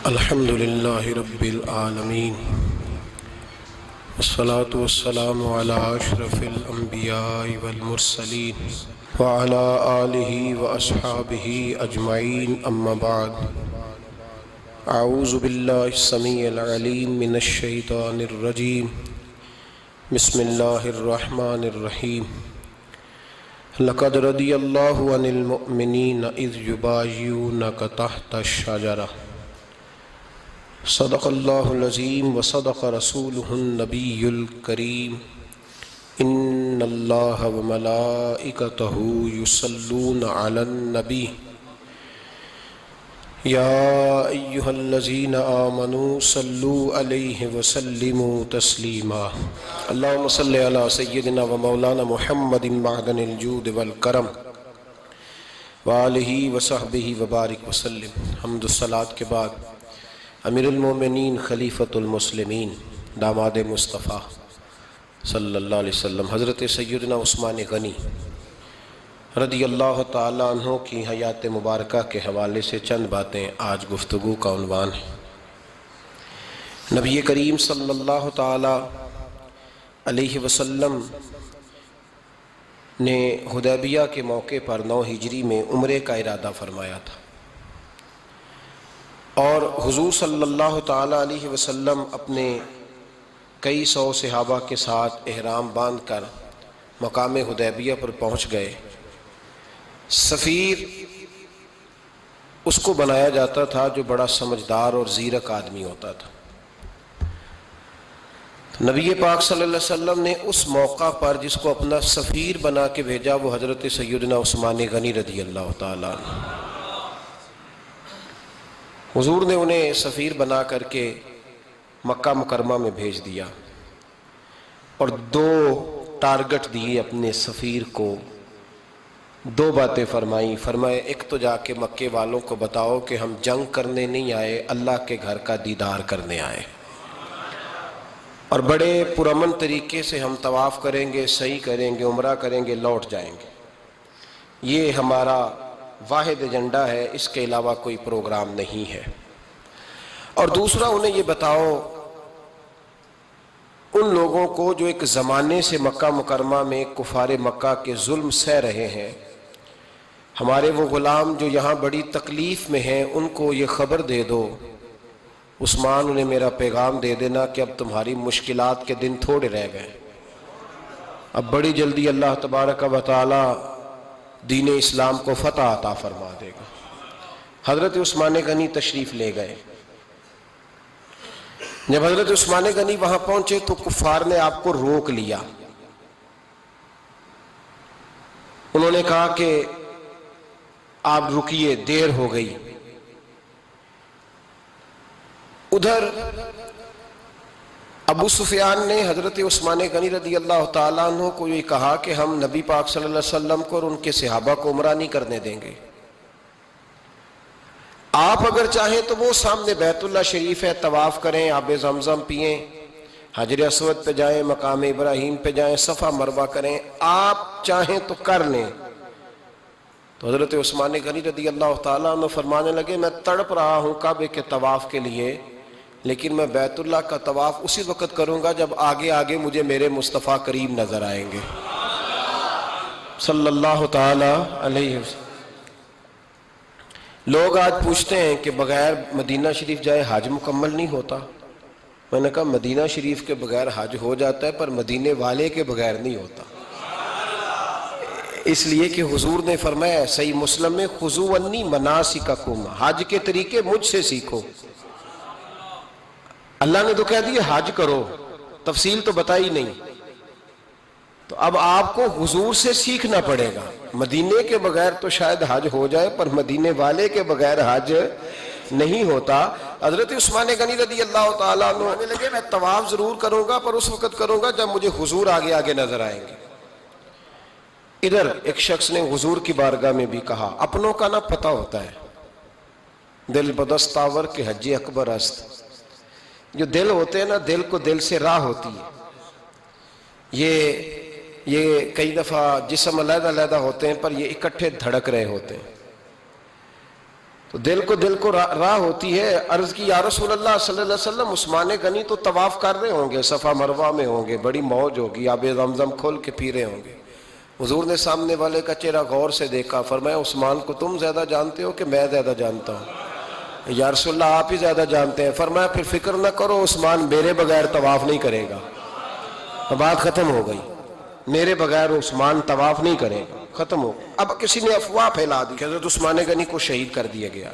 الحمد للہ رب العالمین والصلاة والسلام علی اشرف الانبیاء والمرسلین وعلی آلہ واصحابہ اجمعین اما بعد اعوذ باللہ السمیع العلیم من الشیطان الرجیم بسم اللہ الرحمن الرحیم لقد رضی اللہ عن المؤمنین اذ یبایعونک تحت الشجرہ صدق اللہ العظیم وصدق رسولہ النبی الکریم ان اللہ وملائکتہ یصلون علی النبی یا ایہا الذین آمنوا صلوا علیہ وسلموا تسلیما اللہم صلی علی سیدنا و مولانا محمد معدن الجود والکرم وآلہ وصحبہ وبارک وسلم۔ حمد الصلاۃ کے بعد امیر المومنین خلیفۃ المسلمین داماد مصطفیٰ صلی اللہ علیہ وسلم حضرت سیدنا عثمان غنی رضی اللہ تعالیٰ عنہ کی حیات مبارکہ کے حوالے سے چند باتیں آج گفتگو کا عنوان ہے۔ نبی کریم صلی اللہ تعالیٰ علیہ وسلم نے حدیبیہ کے موقع پر 9 ہجری میں عمرے کا ارادہ فرمایا تھا، اور حضور صلی اللہ تعالیٰ علیہ وسلم اپنے کئی سو صحابہ کے ساتھ احرام باندھ کر مقام حدیبیہ پر پہنچ گئے۔ سفیر اس کو بنایا جاتا تھا جو بڑا سمجھدار اور زیرک آدمی ہوتا تھا۔ نبی پاک صلی اللہ علیہ وسلم نے اس موقع پر جس کو اپنا سفیر بنا کے بھیجا وہ حضرت سیدنا عثمان غنی رضی اللہ تعالیٰ عنہ۔ حضور نے انہیں سفیر بنا کر کے مکہ مکرمہ میں بھیج دیا اور 2 ٹارگٹ دیے اپنے سفیر کو، 2 باتیں فرمائے ایک تو جا کے مکے والوں کو بتاؤ کہ ہم جنگ کرنے نہیں آئے، اللہ کے گھر کا دیدار کرنے آئے، اور بڑے پرامن طریقے سے ہم طواف کریں گے، سعی کریں گے، عمرہ کریں گے، لوٹ جائیں گے۔ یہ ہمارا واحد ایجنڈا ہے، اس کے علاوہ کوئی پروگرام نہیں ہے۔ اور دوسرا انہیں یہ بتاؤ ان لوگوں کو جو ایک زمانے سے مکہ مکرمہ میں کفار مکہ کے ظلم سہ رہے ہیں، ہمارے وہ غلام جو یہاں بڑی تکلیف میں ہیں، ان کو یہ خبر دے دو، عثمان انہیں میرا پیغام دے دینا کہ اب تمہاری مشکلات کے دن تھوڑے رہ گئے، اب بڑی جلدی اللہ تبارک و تعالی دین اسلام کو فتح عطا فرما دے گا۔ حضرت عثمان غنی تشریف لے گئے۔ جب حضرت عثمان غنی وہاں پہنچے تو کفار نے آپ کو روک لیا۔ انہوں نے کہا کہ آپ رکیے، دیر ہو گئی۔ ادھر ابو سفیان نے حضرت عثمان غنی رضی اللہ تعالیٰ عنہ کو یہ کہا کہ ہم نبی پاک صلی اللہ علیہ وسلم کو اور ان کے صحابہ کو عمرہ نہیں کرنے دیں گے، آپ اگر چاہیں تو وہ سامنے بیت اللہ شریف ہے، طواف کریں، آب زمزم پئیں، حجر اسود پہ جائیں، مقام ابراہیم پہ جائیں، صفا مروہ کریں، آپ چاہیں تو کر لیں۔ تو حضرت عثمان غنی رضی اللہ تعالیٰ عنہ فرمانے لگے میں تڑپ رہا ہوں کعبے کے طواف کے لیے، لیکن میں بیت اللہ کا طواف اسی وقت کروں گا جب آگے آگے مجھے میرے مصطفیٰ کریم نظر آئیں گے صلی اللہ تعالی علیہ وسلم۔ لوگ آج پوچھتے ہیں کہ بغیر مدینہ شریف جائے حج مکمل نہیں ہوتا۔ میں نے کہا مدینہ شریف کے بغیر حج ہو جاتا ہے، پر مدینے والے کے بغیر نہیں ہوتا، اس لیے کہ حضور نے فرمایا صحیح مسلم میں خذوا عنی مناسککم، حج کے طریقے مجھ سے سیکھو۔ اللہ نے تو کہہ دیا حج کرو، تفصیل تو بتائی نہیں، تو اب آپ کو حضور سے سیکھنا پڑے گا۔ مدینے کے بغیر تو شاید حج ہو جائے، پر مدینے والے کے بغیر حج نہیں ہوتا۔ حضرت عثمان غنی رضی اللہ تعالیٰ عنہ کہنے لگے میں طواف ضرور کروں گا، پر اس وقت کروں گا جب مجھے حضور آگے آگے نظر آئیں گے۔ ادھر ایک شخص نے حضور کی بارگاہ میں بھی کہا اپنوں کا نہ پتہ ہوتا ہے، دل بدستاور کے حج اکبر است۔ جو دل ہوتے ہیں نا، دل کو دل سے راہ ہوتی ہے، یہ کئی دفعہ جسم علیحدہ علیحدہ ہوتے ہیں پر یہ اکٹھے دھڑک رہے ہوتے ہیں۔ تو دل کو راہ ہوتی ہے. عرض کی یا رسول اللہ صلی اللہ علیہ وسلم عثمان غنی تو طواف کر رہے ہوں گے، صفا مروہ میں ہوں گے، بڑی موج ہوگی، آب زمزم کھول کے پی رہے ہوں گے. حضور نے سامنے والے کا چہرہ غور سے دیکھا، فرمایا عثمان کو تم زیادہ جانتے ہو کہ میں زیادہ جانتا ہوں؟ یا رسول اللہ آپ ہی زیادہ جانتے ہیں. فرمایا پھر فکر نہ کرو، عثمان میرے بغیر طواف نہیں کرے گا. بات ختم ہو گئی، میرے بغیر عثمان طواف نہیں کرے گا، ختم ہو. اب کسی نے افواہ پھیلا دی کہ حضرت عثمان غنی کو شہید کر دیا گیا.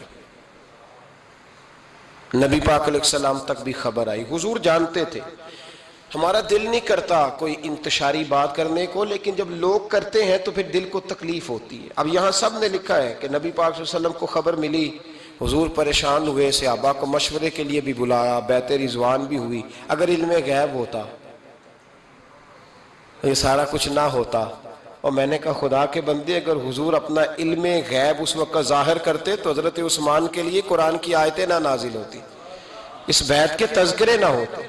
نبی پاک علیہ السلام تک بھی خبر آئی. حضور جانتے تھے. ہمارا دل نہیں کرتا کوئی انتشاری بات کرنے کو، لیکن جب لوگ کرتے ہیں تو پھر دل کو تکلیف ہوتی ہے. اب یہاں سب نے لکھا ہے کہ نبی پاک صلی اللہ علیہ وسلم کو خبر ملی، حضور پریشان ہوئے، صحابہ کو مشورے کے لیے بھی بلایا، بیعت رضوان بھی ہوئی. اگر علم غیب ہوتا، یہ سارا کچھ نہ ہوتا. اور میں نے کہا خدا کے بندے، اگر حضور اپنا علم غیب اس وقت ظاہر کرتے تو حضرت عثمان کے لیے قرآن کی آیتیں نہ نازل ہوتی، اس بیعت کے تذکرے نہ ہوتے.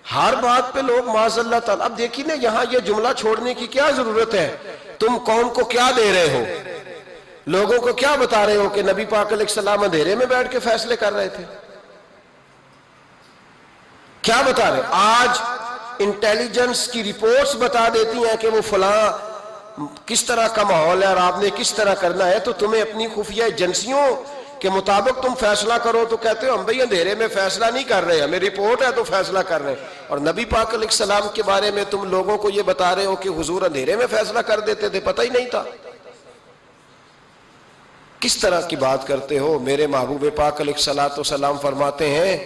ہر بات پہ لوگ معاذ اللہ تعالی. اب دیکھیں نا، یہاں یہ جملہ چھوڑنے کی کیا ضرورت ہے؟ تم قوم کو کیا دے رہے ہو؟ لوگوں کو کیا بتا رہے ہو کہ نبی پاک علیہ السلام اندھیرے میں بیٹھ کے فیصلے کر رہے تھے؟ کیا بتا رہے؟ آج انٹیلیجنس کی رپورٹس بتا دیتی ہیں کہ وہ فلاں کس طرح کا ماحول ہے اور آپ نے کس طرح کرنا ہے، تو تمہیں اپنی خفیہ ایجنسیوں کے مطابق تم فیصلہ کرو تو کہتے ہو ہم بھئی اندھیرے میں فیصلہ نہیں کر رہے، ہمیں رپورٹ ہے تو فیصلہ کر رہے ہیں. اور نبی پاک علیہ السلام کے بارے میں تم لوگوں کو یہ بتا رہے ہو کہ حضور اندھیرے میں فیصلہ کر دیتے تھے، پتہ ہی نہیں تھا. کس طرح کی بات کرتے ہو؟ میرے محبوب پاک علیہ السلام فرماتے ہیں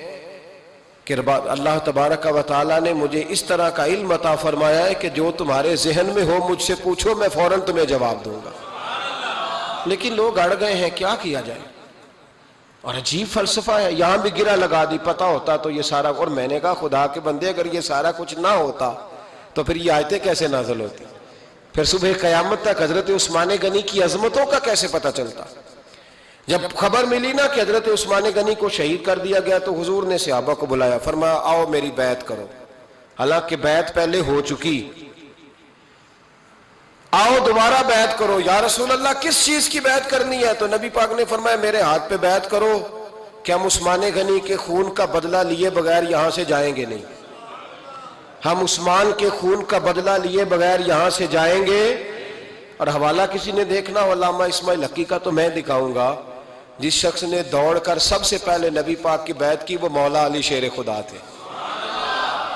کہ اللہ تبارک و تعالیٰ نے مجھے اس طرح کا علم عطا فرمایا ہے کہ جو تمہارے ذہن میں ہو مجھ سے پوچھو، میں فوراً تمہیں جواب دوں گا. لیکن لوگ اڑ گئے ہیں، کیا کیا جائے؟ اور عجیب فلسفہ ہے. یہاں بھی گرہ لگا دی، پتہ ہوتا تو یہ سارا. اور میں نے کہا خدا کے بندے، اگر یہ سارا کچھ نہ ہوتا تو پھر یہ آیتیں کیسے نازل ہوتی؟ پھر صبح قیامت تک حضرت عثمان غنی کی عظمتوں کا کیسے پتہ چلتا؟ جب خبر ملی نا کہ حضرت عثمان غنی کو شہید کر دیا گیا تو حضور نے صحابہ کو بلایا، فرمایا آؤ میری بیعت کرو. حالانکہ بیعت پہلے ہو چکی، آؤ دوبارہ بیعت کرو. یا رسول اللہ کس چیز کی بیعت کرنی ہے؟ تو نبی پاک نے فرمایا میرے ہاتھ پہ بیعت کرو کہ ہم عثمان غنی کے خون کا بدلہ لیے بغیر یہاں سے جائیں گے نہیں. ہم عثمان کے خون کا بدلہ لیے بغیر یہاں سے جائیں گے. اور حوالہ کسی نے دیکھنا ہو علامہ اسماعیل حقی کا تو میں دکھاؤں گا. جس شخص نے دوڑ کر سب سے پہلے نبی پاک کی بیعت کی وہ مولا علی شیر خدا تھے.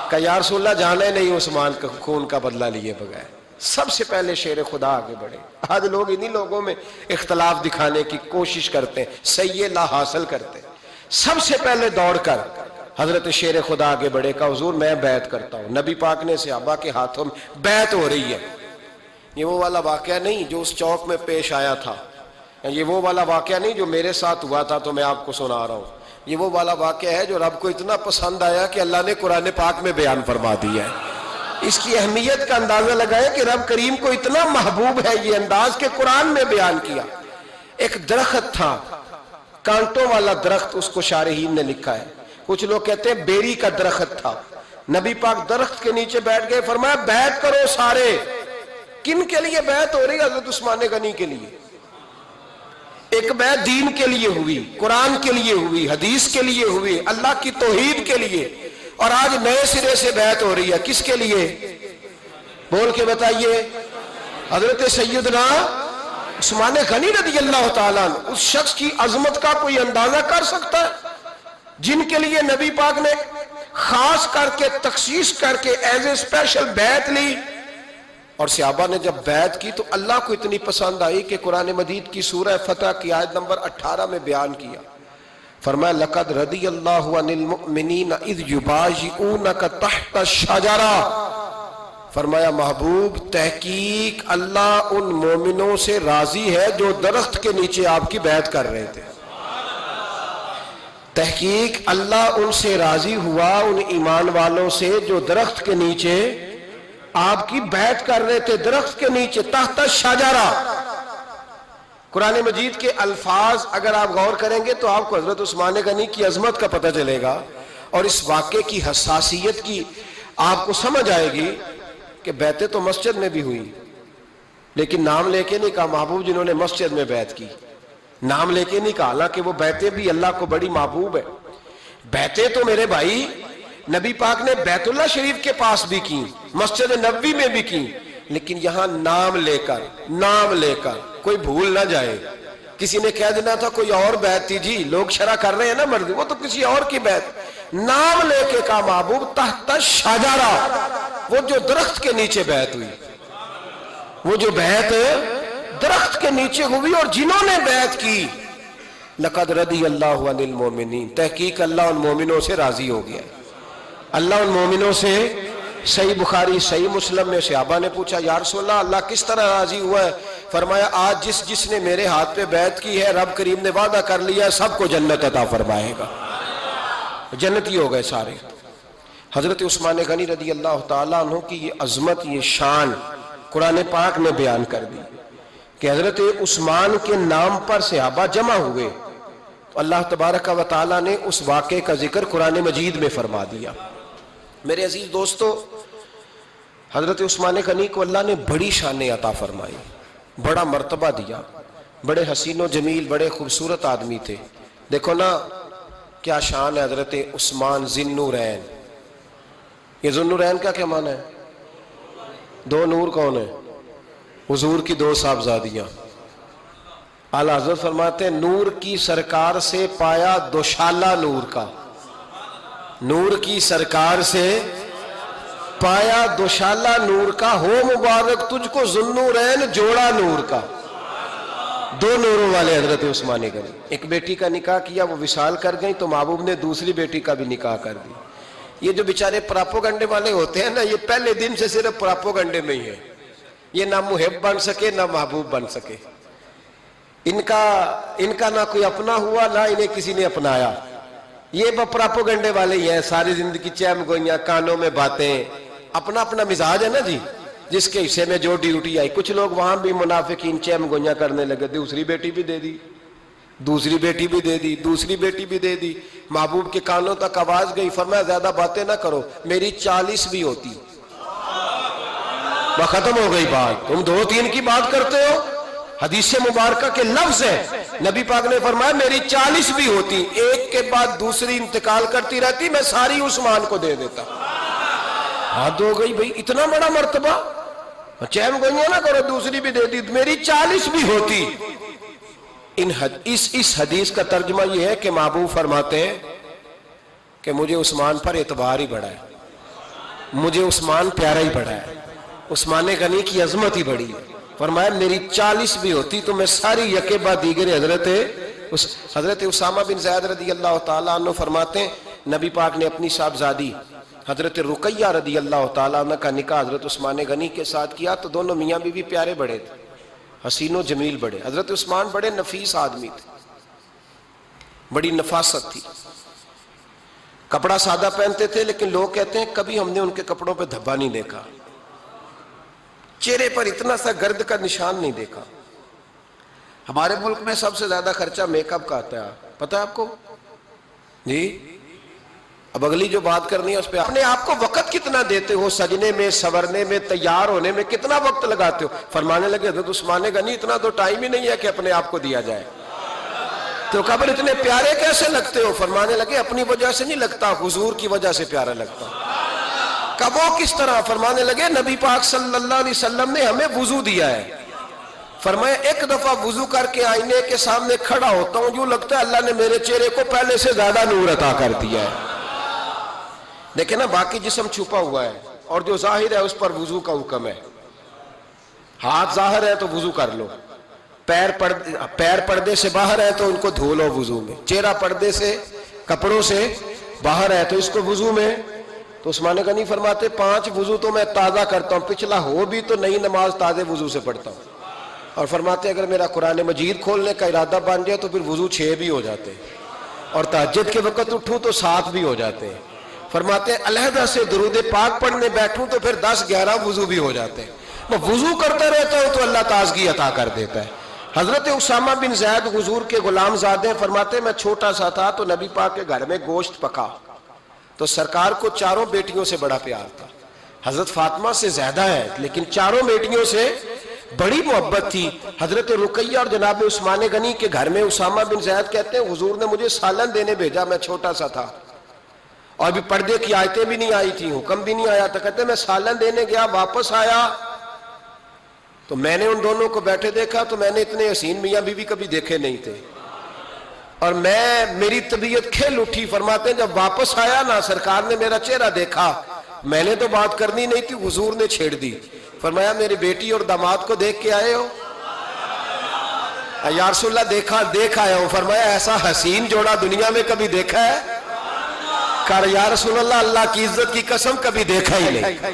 کہ یا رسول اللہ جانے نہیں عثمان کا خون کا بدلہ لیے بغیر. سب سے پہلے شیر خدا آگے بڑھے. آج لوگ انہی لوگوں میں اختلاف دکھانے کی کوشش کرتے ہیں، صحیح لا حاصل کرتے ہیں. سب سے پہلے دوڑ کر حضرت شیر خدا آگے بڑھے، کہا حضور میں بیعت کرتا ہوں. نبی پاک نے صحابہ کے ہاتھوں میں بیعت ہو رہی ہے. یہ وہ والا واقعہ نہیں جو اس چوک میں پیش آیا تھا، یہ وہ والا واقعہ نہیں جو میرے ساتھ ہوا تھا تو میں آپ کو سنا رہا ہوں. یہ وہ والا واقعہ ہے جو رب کو اتنا پسند آیا کہ اللہ نے قرآن پاک میں بیان فرما دیا ہے. اس کی اہمیت کا اندازہ لگائیں کہ رب کریم کو اتنا محبوب ہے یہ انداز کہ قرآن میں بیان کیا. ایک درخت تھا، کانٹوں والا درخت، اس کو شارحین نے لکھا ہے. کچھ لوگ کہتے ہیں بیری کا درخت تھا. نبی پاک درخت کے نیچے بیٹھ گئے، فرمایا بیعت کرو سارے. کن کے لیے بیعت ہو رہی؟ حضرت عثمان غنی کے لیے. ایک بیعت دین کے لیے ہوئی، قرآن کے لیے ہوئی، حدیث کے لیے ہوئی، اللہ کی توحید کے لیے. اور آج نئے سرے سے بیعت ہو رہی ہے. کس کے لیے؟ بول کے بتائیے. حضرت سیدنا عثمان غنی رضی اللہ تعالیٰ عنہ. اس شخص کی عظمت کا کوئی اندازہ کر سکتا ہے؟ جن کے لیے نبی پاک نے خاص کر کے تخصیص کر کے ایز اے اسپیشل بیعت لی. اور صحابہ نے جب بیعت کی تو اللہ کو اتنی پسند آئی کہ قرآن مجید کی سورہ فتح کی آیت نمبر 18 میں بیان کیا. فرمایا لقد رضی اللہ عن المؤمنین اذ یبایعونک تحت الشجرہ. فرمایا محبوب تحقیق اللہ ان مومنوں سے راضی ہے جو درخت کے نیچے آپ کی بیعت کر رہے تھے. تحقیق اللہ ان سے راضی ہوا، ان ایمان والوں سے جو درخت کے نیچے آپ کی بیعت کر رہے تھے. درخت کے نیچے، تحت الشجرہ. قرآن مجید کے الفاظ اگر آپ غور کریں گے تو آپ کو حضرت عثمان غنی کی عظمت کا پتہ چلے گا اور اس واقعے کی حساسیت کی آپ کو سمجھ آئے گی کہ بیعتیں تو مسجد میں بھی ہوئی، لیکن نام لے کے نہیں کہا محبوب جنہوں نے مسجد میں بیعت کی. نام لے کے نہیں کہا، حالانکہ وہ بیعتیں بھی اللہ کو بڑی محبوب ہے. بیعتیں تو میرے بھائی نبی پاک نے بیت اللہ شریف کے پاس بھی کی، مسجد نبوی میں بھی کی، لیکن یہاں نام لے کر کوئی بھول نہ جائے. کسی نے کہہ دینا تھا کوئی اور بیعت تھی جی، لوگ شرع کر رہے ہیں نا مرضی، وہ تو کسی اور کی بیعت. نام لے کے کہا محبوب تحت شجرہ، وہ جو درخت کے نیچے بیعت ہوئی، وہ جو بیعت درخت کے نیچے ہوئی، اور جنہوں نے بیعت کی لقد رضی اللہ عن المومنین، تحقیق اللہ ان مومنوں سے راضی ہو گیا. اللہ ان مومنوں سے. صحیح بخاری صحیح مسلم میں صحابہ نے پوچھا یا رسول اللہ اللہ کس طرح راضی ہوا ہے؟ فرمایا آج جس نے میرے ہاتھ پہ بیعت کی ہے رب کریم نے وعدہ کر لیا ہے سب کو جنت عطا فرمائے گا، جنتی ہو گئے سارے. حضرت عثمان غنی رضی اللہ تعالیٰ عنہ کی یہ عظمت، یہ شان قرآن پاک نے بیان کر دی کہ حضرت عثمان کے نام پر صحابہ جمع ہوئے. اللہ تبارک و تعالیٰ نے اس واقعے کا ذکر قرآن مجید میں فرما دیا. میرے عزیز دوستو، حضرت عثمان غنی کو اللہ نے بڑی شان عطا فرمائی، بڑا مرتبہ دیا. بڑے حسین و جمیل، بڑے خوبصورت آدمی تھے. دیکھو نا کیا شان ہے حضرت عثمان ذی النورین. یہ ذی النورین کا کیا معنی ہے؟ دو نور کون ہے؟ حضور کی دو صاحبزادیاں. اعلیٰ حضرت فرماتے ہیں نور کی سرکار سے پایا دوشالہ نور کا، نور کی سرکار سے پایا دوشالہ نور کا، ہو مبارک تجھ کو ذی النورین جوڑا نور کا. دو نوروں والے حضرت عثمان غنی. ایک بیٹی کا نکاح کیا، وہ وصال کر گئی تو محبوب نے دوسری بیٹی کا بھی نکاح کر دی. یہ جو بیچارے پراپوگنڈے والے ہوتے ہیں نا، یہ پہلے دن سے صرف پراپوگنڈے میں ہی ہے. یہ نہ محب بن سکے نہ محبوب بن سکے. ان کا نہ کوئی اپنا ہوا نہ انہیں کسی نے اپنایا. یہ پراپوگنڈے والے ہی ہیں، ساری زندگی چیم گوئیاں، کانوں میں باتیں. اپنا اپنا مزاج ہے نا جی، جس کے حصے میں جو ڈیوٹی آئی. کچھ لوگ وہاں بھی منافقین چیم گوئیاں کرنے لگے، دوسری بیٹی بھی دے دی، دوسری بیٹی بھی دے دی، دوسری بیٹی بھی دے دی. محبوب کے کانوں تک آواز گئی، فرمایا زیادہ باتیں نہ کرو، میری 40 بھی ہوتی. وہ ختم ہو گئی بات، تم 2-3 کی بات کرتے ہو. حدیث مبارکہ کے لفظ ہے، نبی پاک نے فرمایا میری 40 بھی ہوتی، ایک کے بعد دوسری انتقال کرتی رہتی، میں ساری عثمان کو دے دیتا. حد ہو گئی بھئی، اتنا بڑا مرتبہ. چیم گوئیاں نہ کرو، دوسری بھی دے دی، میری 40 بھی ہوتی. اس حدیث کا ترجمہ یہ ہے کہ محبوب فرماتے ہیں کہ مجھے عثمان پر اعتبار ہی بڑا ہے، مجھے عثمان پیارا ہی بڑا ہے، عثمان غنی کی عظمت ہی بڑی ہے. فرمایا میری 40 بھی ہوتی تو میں ساری یکے بعد دیگر حضرت اسامہ بن زید رضی اللہ تعالیٰ عنہ فرماتے ہیں نبی پاک نے اپنی صاحبزادی حضرت رقیہ رضی اللہ تعالیٰ عنہ کا نکاح حضرت عثمان غنی کے ساتھ کیا تو دونوں میاں بیوی پیارے بڑے تھے، حسین و جمیل بڑے. حضرت عثمان بڑے نفیس آدمی تھے، بڑی نفاست تھی. کپڑا سادہ پہنتے تھے لیکن لوگ کہتے ہیں کبھی ہم نے ان کے کپڑوں پہ دھبا نہیں دیکھا، چہرے پر اتنا سا گرد کا نشان نہیں دیکھا. ہمارے ملک میں سب سے زیادہ خرچہ میک اپ کا آتا ہے، پتہ ہے آپ کو جی؟ اب اگلی جو بات کرنی ہے اس پہ اپنے آپ کو وقت کتنا دیتے ہو، سجنے میں، سورنے میں، تیار ہونے میں کتنا وقت لگاتے ہو؟ فرمانے لگے حضرت عثمان غنی اتنا تو ٹائم ہی نہیں ہے کہ اپنے آپ کو دیا جائے. تو قبر اتنے پیارے کیسے لگتے ہو؟ فرمانے لگے اپنی وجہ سے نہیں لگتا، حضور کی وجہ سے پیارا لگتا. کب وہ کس طرح؟ فرمانے لگے نبی پاک صلی اللہ علیہ وسلم نے ہمیں وضو دیا ہے. فرمایا ایک دفعہ وضو کر کے آئینے کے سامنے کھڑا ہوتا ہوں، یوں لگتا ہے اللہ نے میرے چہرے کو پہلے سے زیادہ نور عطا کر دیا ہے. دیکھیں نا باقی جسم چھپا ہوا ہے اور جو ظاہر ہے اس پر وضو کا حکم ہے. ہاتھ ظاہر ہے تو وضو کر لو، پیر پردے سے باہر ہے تو ان کو دھو لو وضو میں، چہرہ پردے سے کپڑوں سے باہر ہے تو اس کو وضو میں. تو عثمان غنی فرماتے 5 وضو تو میں تازہ کرتا ہوں، پچھلا ہو بھی تو نئی نماز تازے وضو سے پڑھتا ہوں. اور فرماتے اگر میرا قرآن مجید کھولنے کا ارادہ بن جائے تو پھر وضو 6 بھی ہو جاتے ہیں، اور تہجد کے وقت اٹھوں تو 7 بھی ہو جاتے ہیں. فرماتے علیحدہ سے درود پاک پڑھنے بیٹھوں تو پھر 10-11 وضو بھی ہو جاتے ہیں. میں وضو کرتا رہتا ہوں تو اللہ تازگی عطا کر دیتا ہے. حضرت اسامہ بن زید حضور کے غلام زادے فرماتے میں چھوٹا سا تھا تو نبی پاک کے گھر میں گوشت پکا تو سرکار کو 4 بیٹیوں سے بڑا پیار تھا. حضرت فاطمہ سے زیادہ ہے لیکن 4 بیٹیوں سے بڑی محبت تھی. حضرت رقیہ اور جناب عثمان غنی کے گھر میں اسامہ بن زید کہتے ہیں حضور نے مجھے سالن دینے بھیجا, میں چھوٹا سا تھا اور بھی پردے کی آیتیں بھی نہیں آئی تھی, حکم بھی نہیں آیا تھا. کہتے ہیں میں سالن دینے گیا, واپس آیا تو میں نے ان دونوں کو بیٹھے دیکھا تو میں نے اتنے حسین میاں بیوی کبھی دیکھے نہیں تھے, اور میری طبیعت کھل اٹھی. فرماتے ہیں جب واپس آیا نا سرکار نے میرا چہرہ دیکھا, میں نے تو بات کرنی نہیں تھی, حضور نے چھیڑ دی. فرمایا میری بیٹی اور داماد کو دیکھ کے آئے ہو؟ یا رسول اللہ دیکھ آیا ہوں. فرمایا ایسا حسین جوڑا دنیا میں کبھی دیکھا ہے؟ کہا یا رسول اللہ اللہ کی عزت کی قسم کبھی دیکھا ہی نہیں.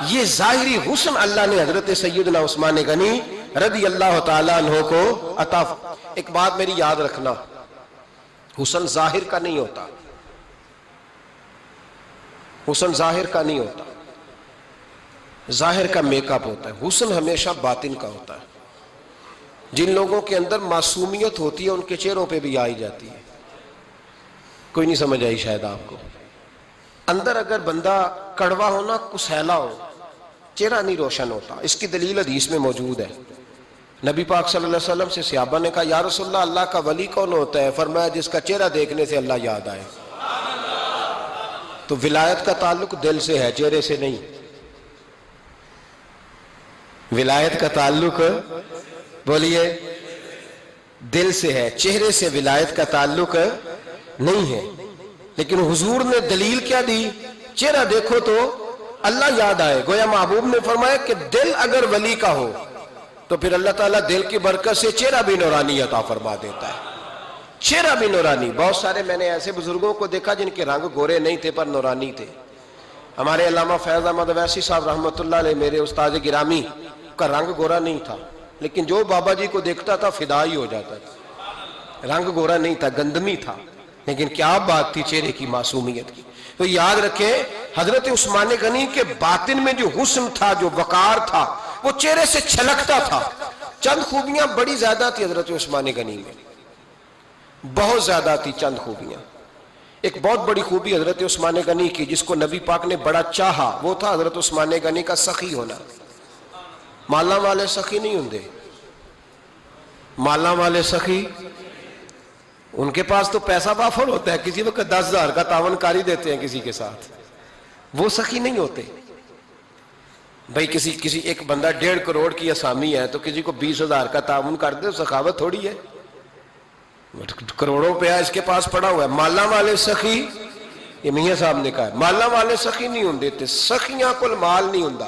یہ ظاہری حسن اللہ نے حضرت سیدنا عثمان غنی رضی اللہ تعالیٰ عنہ کو عطا. ایک بات میری یاد رکھنا, حسن ظاہر کا نہیں ہوتا, حسن ظاہر کا نہیں ہوتا, ظاہر کا میک اپ ہوتا ہے. حسن ہمیشہ باطن کا ہوتا ہے. جن لوگوں کے اندر معصومیت ہوتی ہے ان کے چہروں پہ بھی آئی جاتی ہے. کوئی نہیں سمجھ آئی شاید آپ کو. اندر اگر بندہ کڑوا ہونا, کسیلا ہو, چہرہ نہیں روشن ہوتا. اس کی دلیل حدیث میں موجود ہے. نبی پاک صلی اللہ علیہ وسلم سے صحابہ نے کہا یا رسول اللہ اللہ کا ولی کون ہوتا ہے؟ فرمایا جس کا چہرہ دیکھنے سے اللہ یاد آئے. تو ولایت کا تعلق دل سے ہے, چہرے سے نہیں. ولایت کا تعلق بولیے دل سے ہے, چہرے سے ولایت کا تعلق نہیں ہے. لیکن حضور نے دلیل کیا دی؟ چہرہ دیکھو تو اللہ یاد آئے. گویا محبوب نے فرمایا کہ دل اگر ولی کا ہو تو پھر اللہ تعالیٰ دل کی برکت سے چہرہ بھی نورانی عطا فرما دیتا ہے. چہرہ بھی نورانی. بہت سارے میں نے ایسے بزرگوں کو دیکھا جن کے رنگ گورے نہیں تھے پر نورانی تھے. ہمارے علامہ فیض احمد اویسی صاحب رحمۃ اللہ علیہ میرے استاد گرامی کا رنگ گورا نہیں تھا, لیکن جو بابا جی کو دیکھتا تھا فدا ہی ہو جاتا تھا. رنگ گورا نہیں تھا, گندمی تھا, لیکن کیا بات تھی چہرے کی معصومیت کی. تو یاد رکھیں حضرت عثمان غنی کے باطن میں جو حسن تھا, جو وقار تھا, وہ چہرے سے چھلکتا تھا. چند خوبیاں بڑی زیادہ تھی حضرت عثمان غنی میں, بہت زیادہ تھی چند خوبیاں. ایک بہت بڑی خوبی حضرت عثمان غنی کی جس کو نبی پاک نے بڑا چاہا, وہ تھا حضرت عثمان غنی کا سخی ہونا. مالا والے سخی نہیں ہوندے, مالا والے سخی ان کے پاس تو پیسہ وافر ہوتا ہے, کسی وقت 10,000 کا تعاون کاری دیتے ہیں کسی کے ساتھ, وہ سخی نہیں ہوتے. بھائی کسی ایک بندہ 1.5 کروڑ کی اسامی ہے تو کسی کو 20,000 کا تعاون کر دے, سخاوت تھوڑی ہے. کروڑوں روپیہ اس کے پاس پڑا ہوا ہے. مالا والے سخی, یہ میاں صاحب نے کہا مالا والے سخی نہیں ہوندے تے سخیاں کول مال نہیں ہوندا.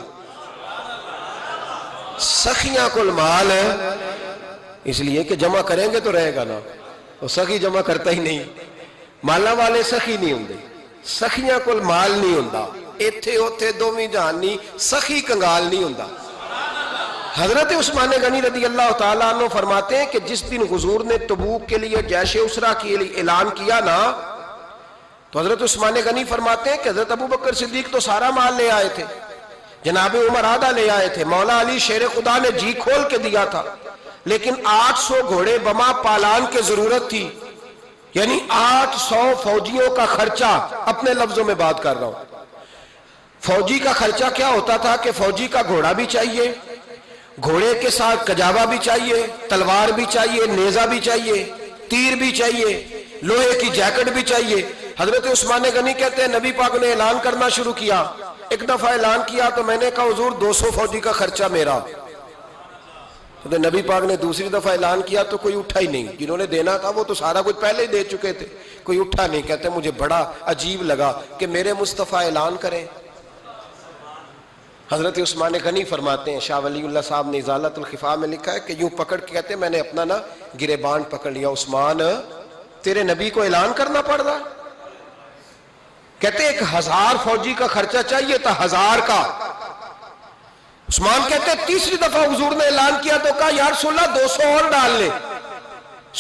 سخیاں کول مال ہے اس لیے کہ جمع کریں گے تو رہے گا نا, وہ سخی جمع کرتا ہی نہیں. مالا والے سخی نہیں ہوندے, سخیاں کول مال نہیں ہوندا. ایتھے اوتھے دوویں جہان نہیں, سخی کنگال نہیں ہوندا. حضرت عثمان غنی رضی اللہ تعالیٰ عنہ فرماتے ہیں کہ جس دن حضور نے تبوک کے لیے جیش اسرا کے لیے اعلان کیا نا, تو حضرت عثمان غنی فرماتے ہیں کہ حضرت ابو بکر صدیق تو سارا مال لے آئے تھے, جناب عمر آدھا لے آئے تھے, مولا علی شیر خدا نے جی کھول کے دیا تھا, لیکن 800 گھوڑے بما پالان کی ضرورت تھی. یعنی 800 فوجیوں کا خرچہ, اپنے لفظوں میں بات کر رہا ہوں. فوجی کا خرچہ کیا ہوتا تھا کہ فوجی کا گھوڑا بھی چاہیے, گھوڑے کے ساتھ کجاوا بھی چاہیے, تلوار بھی چاہیے, نیزہ بھی چاہیے, تیر بھی چاہیے, لوہے کی جیکٹ بھی چاہیے. حضرت عثمان غنی کہتے ہیں نبی پاک نے اعلان کرنا شروع کیا. ایک دفعہ اعلان کیا تو میں نے کہا حضور 200 فوجی کا خرچہ میرا. تو نبی پاک نے دوسری دفعہ اعلان کیا تو کوئی اٹھا ہی نہیں. جنہوں نے دینا تھا وہ تو سارا کچھ پہلے ہی دے چکے تھے, کوئی اٹھا نہیں. کہتے مجھے بڑا عجیب لگا کہ میرے مصطفیٰ اعلان کریں. حضرت عثمان غنی فرماتے ہیں, شاہ ولی اللہ صاحب نے ازالت الخفا میں لکھا ہے کہ یوں پکڑ کے کہتے ہیں میں نے اپنا نا گریبان پکڑ لیا, عثمان تیرے نبی کو اعلان کرنا پڑ رہا. کہتے 1000 فوجی کا خرچہ چاہیے تھا, 1000 کا. عثمان کہتے تیسری دفعہ حضور نے اعلان کیا تو کہا یا رسول اللہ 200 اور ڈال لے.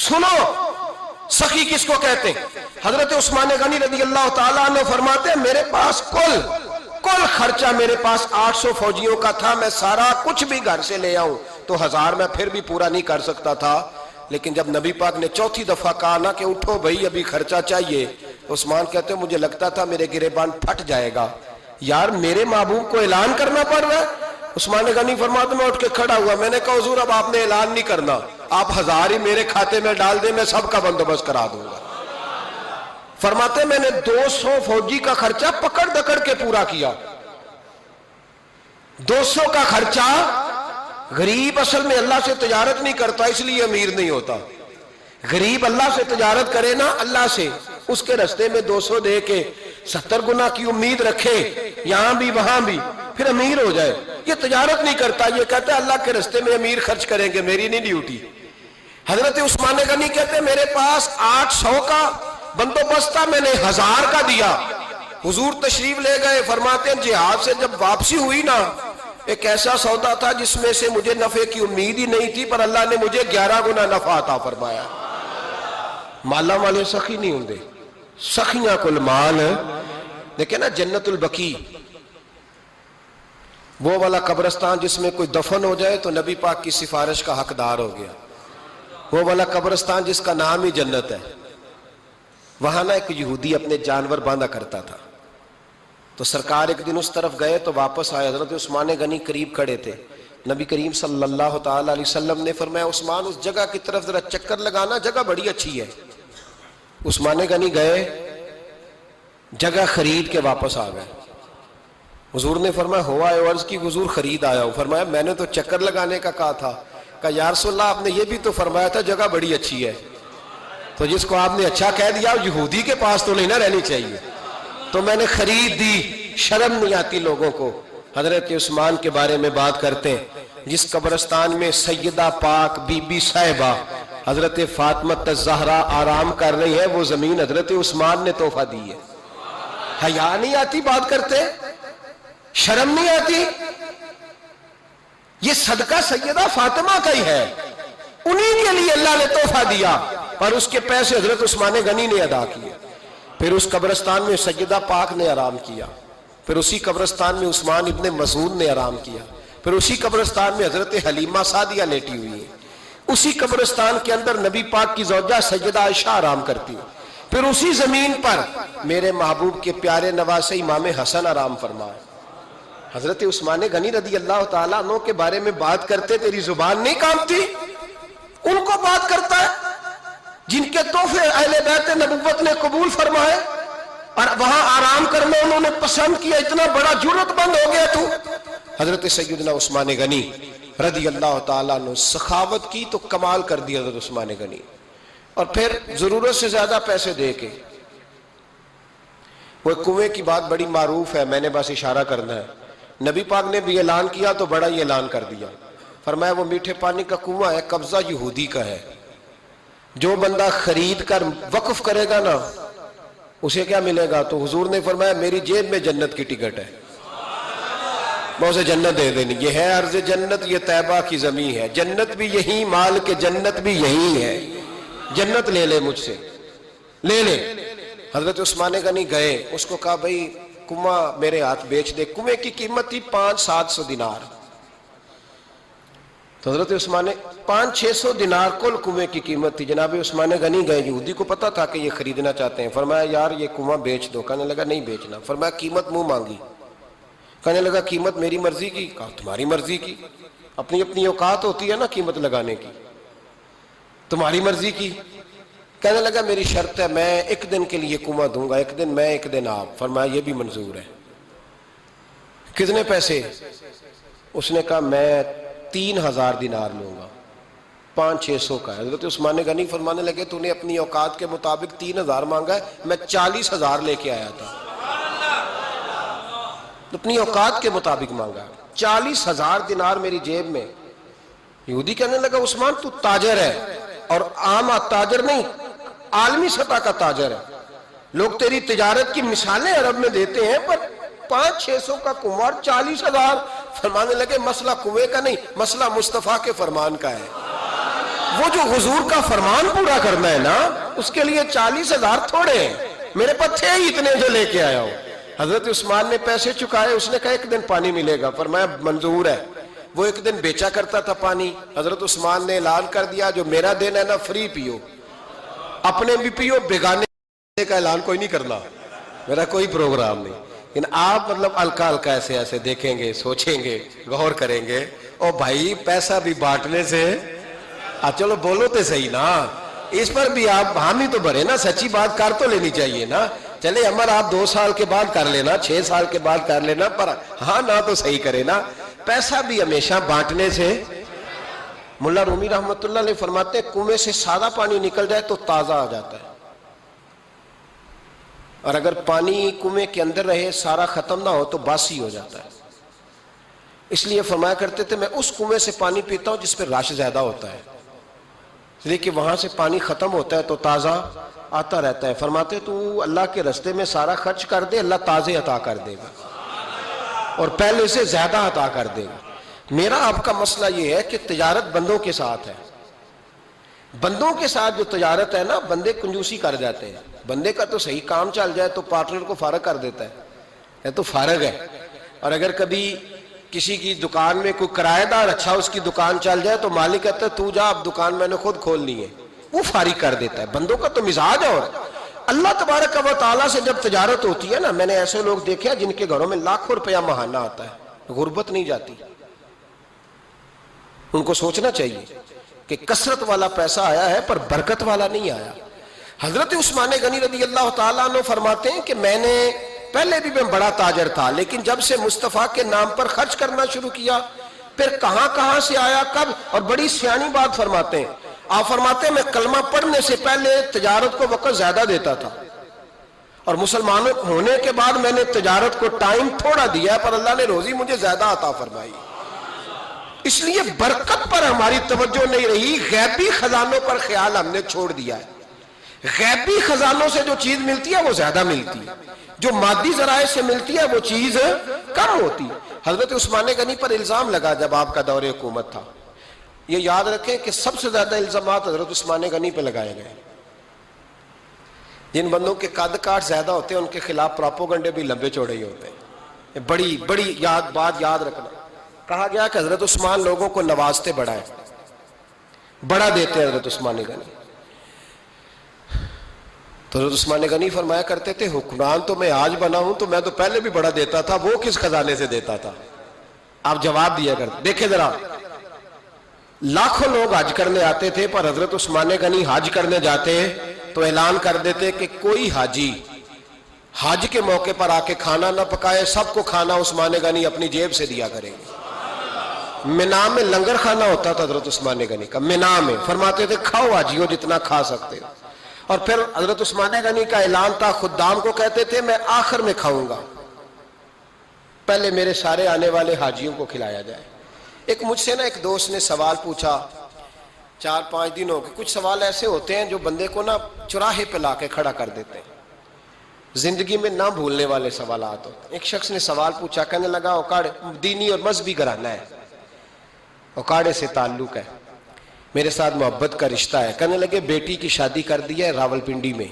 سنو سخی کس کو کہتے ہیں. حضرت عثمان غنی رضی اللہ تعالیٰ عنہ فرماتے ہیں میرے پاس کل خرچہ میرے پاس 800 فوجیوں کا تھا, میں سارا کچھ بھی گھر سے لے آؤں تو 1000 میں پھر بھی پورا نہیں کر سکتا تھا. لیکن جب نبی پاک نے چوتھی دفعہ کہا نا کہ اٹھو بھائی ابھی خرچہ چاہیے, عثمان کہتے مجھے لگتا تھا میرے گریبان پھٹ جائے گا. یار میرے محبوب کو اعلان کرنا پڑ رہا ہے, عثمان غنی فرماتے میں اٹھ کے کھڑا ہوا، میں نے کہا حضور اب آپ نے اعلان نہیں کرنا، آپ 1000 ہی میرے کھاتے میں ڈال دیں، میں سب کا بندوبست کرا دوں گا۔ فرماتے میں نے 200 فوجی کا خرچہ پکڑ دکڑ کے پورا کیا۔ 200 کا خرچہ، غریب اصل میں اللہ سے تجارت نہیں کرتا اس لیے امیر نہیں ہوتا، غریب اللہ سے تجارت کرے نا، اللہ سے، اس کے رستے میں 200 دے کے 70 گنا کی امید رکھے یہاں بھی وہاں بھی، پھر امیر ہو جائے۔ یہ تجارت نہیں کرتا، یہ کہتا ہے اللہ کے رستے میں امیر خرچ کریں گے، میری نہیں ڈیوٹی۔ حضرت عثمان غنی کہتے ہیں میرے پاس 800 کا بندوبست تھا، میں نے 1000 کا دیا۔ حضور تشریف لے گئے، فرماتے ہیں جہاد سے جب واپسی ہوئی نا، ایک ایسا سودا تھا جس میں سے مجھے نفع کی امید ہی نہیں تھی، پر اللہ نے مجھے 11 گنا نفع عطا فرمایا۔ مالا والے سخی نہیں ہوں گے، سخیاں کل مال۔ دیکھیں نا جنت البقیع، وہ والا قبرستان جس میں کوئی دفن ہو جائے تو نبی پاک کی سفارش کا حقدار ہو گیا، وہ والا قبرستان جس کا نام ہی جنت ہے۔ وہاں نا ایک یہودی اپنے جانور باندھا کرتا تھا، تو سرکار ایک دن اس طرف گئے تو واپس آئے، حضرت عثمان غنی قریب کھڑے تھے، نبی کریم صلی اللہ تعالی علیہ وسلم نے فرمایا عثمان اس جگہ کی طرف ذرا چکر لگانا، جگہ بڑی اچھی ہے۔ عثمان غنی گئے، جگہ خرید کے واپس آ گئے۔ حضور نے فرمایا ہوا ہے؟ عرض کی حضور خرید آیا ہوں۔ فرمایا میں نے تو چکر لگانے کا کہا تھا۔ کہا یا رسول اللہ آپ نے یہ بھی تو فرمایا تھا جگہ بڑی اچھی ہے، تو جس کو آپ نے اچھا کہہ دیا یہودی کے پاس تو نہیں نہ رہنی چاہیے، تو میں نے خرید دی۔ شرم نہیں آتی لوگوں کو۔ حضرت عثمان کے بارے میں بات کرتے ہیں، جس قبرستان میں سیدہ پاک بی بی صاحبہ حضرت فاطمہ الزہرا آرام کر رہی ہے، وہ زمین حضرت عثمان نے تحفہ دی ہے۔ حیا نہیں آتی بات کرتے؟ شرم نہیں آتی؟ یہ صدقہ سیدہ فاطمہ کا ہی ہے، انہی کے لیے اللہ نے تحفہ دیا، پر اس کے پیسے حضرت عثمان غنی نے ادا کیے۔ پھر اس قبرستان میں سیدہ پاک نے آرام کیا، پھر اسی قبرستان میں عثمان ابن مسعود نے آرام کیا، پھر اسی قبرستان میں حضرت حلیمہ سعدیہ لیٹی ہوئی ہے، اسی قبرستان کے اندر نبی پاک کی زوجہ سیدہ عائشہ آرام کرتی ہے، پھر اسی زمین پر میرے محبوب کے پیارے نواسے امام حسن آرام فرمائے۔ حضرت عثمان غنی رضی اللہ تعالیٰ عنہ کے بارے میں بات کرتے تیری زبان نہیں کانپتی؟ ان کو بات کرتا ہے جن کے تحفے اہل بیت نبوت نے قبول فرمائے اور وہاں آرام کرنا انہوں نے پسند کیا، اتنا بڑا جرت مند ہو گیا تو۔ حضرت سیدنا عثمان غنی رضی اللہ تعالیٰ عنہ سخاوت کی تو کمال کر دی حضرت عثمان غنی، اور پھر ضرورت سے زیادہ پیسے دے کے۔ وہ کنویں کی بات بڑی معروف ہے، میں نے بس اشارہ کرنا ہے، نبی پاک نے بھی اعلان کیا تو بڑا ہی اعلان کر دیا، فرمایا وہ میٹھے پانی کا کنواں ہے، قبضہ یہودی کا ہے، جو بندہ خرید کر وقف کرے گا نا اسے کیا ملے گا؟ تو حضور نے فرمایا میری جیب میں جنت کی ٹکٹ ہے، میں اسے جنت دے دینی، یہ ہے عرض جنت، یہ طیبہ کی زمین ہے، جنت بھی یہی، مال کے جنت بھی یہی ہے، جنت لے لے مجھ سے، لے لے۔ حضرت عثمان غنی گئے، اس کو کہا بھئی کنواں میرے ہاتھ بیچ دے۔ کنویں کی قیمت تھی 500-700 دینار، تو حضرت عثمان 500-600 دینار کل کنویں کی قیمت تھی۔ جناب عثمان غنی گئے، یہودی کو پتا تھا کہ یہ خریدنا چاہتے ہیں، فرمایا یار یہ کنواں بیچ دو۔ کہنے لگا نہیں بیچنا۔ فرمایا قیمت منہ مانگی، کہنے لگا قیمت میری مرضی کی، کہا تمہاری مرضی کی، اپنی اپنی اوقات ہوتی ہے نا قیمت لگانے کی، تمہاری مرضی کی۔ کہنے لگا میری شرط ہے میں ایک دن کے لیے کنواں دوں گا، ایک دن میں ایک دن آپ۔ فرمایا یہ بھی منظور ہے۔ کتنے پیسے؟ اس نے کہا میں 3000 دینار لوں گا، 500-600 کا ہے۔ حضرت عثمان غنی فرمانے لگے تو نے اپنی اوقات کے مطابق 3000 مانگا ہے، میں 40,000 لے کے آیا تھا، اپنی اوقات کے مطابق مانگا، 40,000 دینار میری جیب میں۔ یہودی کہنے لگا عثمان تو تاجر ہے، اور عام تاجر نہیں، عالمی سطح کا تاجر ہے، لوگ تیری تجارت کی مثالیں عرب میں دیتے ہیں، پر 500-600 کا کنواں 40,000۔ فرمانے لگے مسئلہ کنویں کا نہیں، مسئلہ مصطفیٰ کے فرمان کا ہے، وہ جو حضور کا فرمان پورا کرنا ہے نا، اس کے لیے 40,000 تھوڑے ہیں، میرے پاس تھے ہی اتنے جو لے کے آیا ہوں۔ حضرت عثمان نے پیسے چکائے، اس نے کہا ایک دن پانی ملے گا، فرمایا منظور ہے۔ وہ ایک دن بیچا کرتا تھا پانی، حضرت عثمان نے اعلان کر دیا جو میرا دن ہے نا فری پیو، اپنے بھی پیو، بیگانے کا اعلان کوئی نہیں کرنا، میرا کوئی پروگرام نہیں۔ لیکن آپ مطلب ہلکا ہلکا ایسے ایسے دیکھیں گے, سوچیں گے, غور کریں گے, او بھائی پیسہ بھی بانٹنے سے چلو بولو تو صحیح نا, اس پر بھی آپ حامی تو بھرے نا, سچی بات کر تو لینی چاہیے نا. چلے عمر آپ 2 سال کے بعد کر لینا, 6 سال کے بعد کر لینا, پر ہاں نہ تو صحیح کرے نا. پیسہ بھی ہمیشہ بانٹنے سے. ملا رومی رحمت اللہ علیہ فرماتے ہیں کنویں سے سادہ پانی نکل جائے تو تازہ آ جاتا ہے, اور اگر پانی کنویں کے اندر رہے سارا ختم نہ ہو تو باسی ہو جاتا ہے. اس لیے فرمایا کرتے تھے میں اس کنویں سے پانی پیتا ہوں جس پہ رش زیادہ ہوتا ہے, اس لیے کہ وہاں سے پانی ختم ہوتا ہے تو تازہ آتا رہتا ہے. فرماتے تو اللہ کے رستے میں سارا خرچ کر دے, اللہ تازے عطا کر دے گا اور پہلے سے زیادہ عطا کر دے گا. میرا آپ کا مسئلہ یہ ہے کہ تجارت بندوں کے ساتھ ہے. بندوں کے ساتھ جو تجارت ہے نا, بندے کنجوسی کر جاتے ہیں. بندے کا تو صحیح کام چل جائے تو پارٹنر کو فارغ کر دیتا ہے, یہ تو فارغ ہے. اور اگر کبھی کسی کی دکان میں کوئی کرایہ دار اچھا اس کی دکان چل جائے تو مالک کہتا ہے تو جا, اب دکان میں نے خود کھولنی ہے, وہ فارغ کر دیتا ہے. بندوں کا تو مزاج ہے. اور اللہ تبارک و تعالیٰ سے جب تجارت ہوتی ہے نا, میں نے ایسے لوگ دیکھے جن کے گھروں میں لاکھوں روپیہ ماہانہ آتا ہے, غربت نہیں جاتی. ان کو سوچنا چاہیے کہ کثرت والا پیسہ آیا ہے پر برکت والا نہیں آیا. حضرت عثمان غنی رضی اللہ تعالیٰ عنہ فرماتے ہیں کہ میں نے پہلے بھی میں بڑا تاجر تھا, لیکن جب سے مصطفیٰ کے نام پر خرچ کرنا شروع کیا پھر کہاں کہاں سے آیا کب. اور بڑی سیانی بات فرماتے ہیں, آپ فرماتے ہیں میں کلمہ پڑھنے سے پہلے تجارت کو وقت زیادہ دیتا تھا, اور مسلمان ہونے کے بعد میں نے تجارت کو ٹائم تھوڑا دیا ہے, پر اللہ نے روزی مجھے زیادہ عطا فرمائی. اس لیے برکت پر ہماری توجہ نہیں رہی, غیبی خزانوں پر خیال ہم نے چھوڑ دیا ہے. غیبی خزانوں سے جو چیز ملتی ہے وہ زیادہ ملتی ہے, جو مادی ذرائع سے ملتی ہے وہ چیز کم ہوتی ہے. حضرت عثمان غنی پر الزام لگا جب آپ کا دور حکومت تھا. یہ یاد رکھیں کہ سب سے زیادہ الزامات حضرت عثمان غنی پہ لگائے گئے. جن بندوں کے قد کاٹ زیادہ ہوتے ہیں ان کے خلاف پراپوگنڈے بھی لمبے چوڑے ہی ہوتے ہیں. بڑی بڑی بات یاد رکھنا. کہا گیا کہ حضرت عثمان لوگوں کو نوازتے بڑا ہے, بڑا دیتے ہیں حضرت عثمان غنی. تو حضرت عثمان غنی فرمایا کرتے تھے حکمران تو میں آج بنا ہوں تو میں تو پہلے بھی بڑا دیتا تھا, وہ کس خزانے سے دیتا تھا. آپ جواب دیا کرتے. دیکھیں ذرا, لاکھوں لوگ حج کرنے آتے تھے پر حضرت عثمان غنی حج کرنے جاتے تو اعلان کر دیتے کہ کوئی حاجی حج کے موقع پر آ کے کھانا نہ پکائے, سب کو کھانا عثمان غنی اپنی جیب سے دیا کریں گے. مینا میں لنگر کھانا ہوتا تھا حضرت عثمان غنی کا, مینا میں. فرماتے تھے کھاؤ حاجیو جتنا کھا سکتے ہو. اور پھر حضرت عثمان غنی کا اعلان تھا, خدام کو کہتے تھے میں آخر میں کھاؤں گا, پہلے میرے سارے آنے والے حاجیوں کو کھلایا جائے. ایک مجھ سے نا ایک دوست نے سوال پوچھا 4-5 دن ہو گئے. کچھ سوال ایسے ہوتے ہیں جو بندے کو نا چوراہے پہ لا کے کھڑا کر دیتے ہیں, زندگی میں نہ بھولنے والے سوالات ہوتے ہیں. ایک شخص نے سوال پوچھا, کہنے لگا اوکاڑے دینی اور مذہبی گھرانہ ہے, اوکاڑے سے تعلق ہے, میرے ساتھ محبت کا رشتہ ہے. کہنے لگے بیٹی کی شادی کر دی ہے راولپنڈی میں.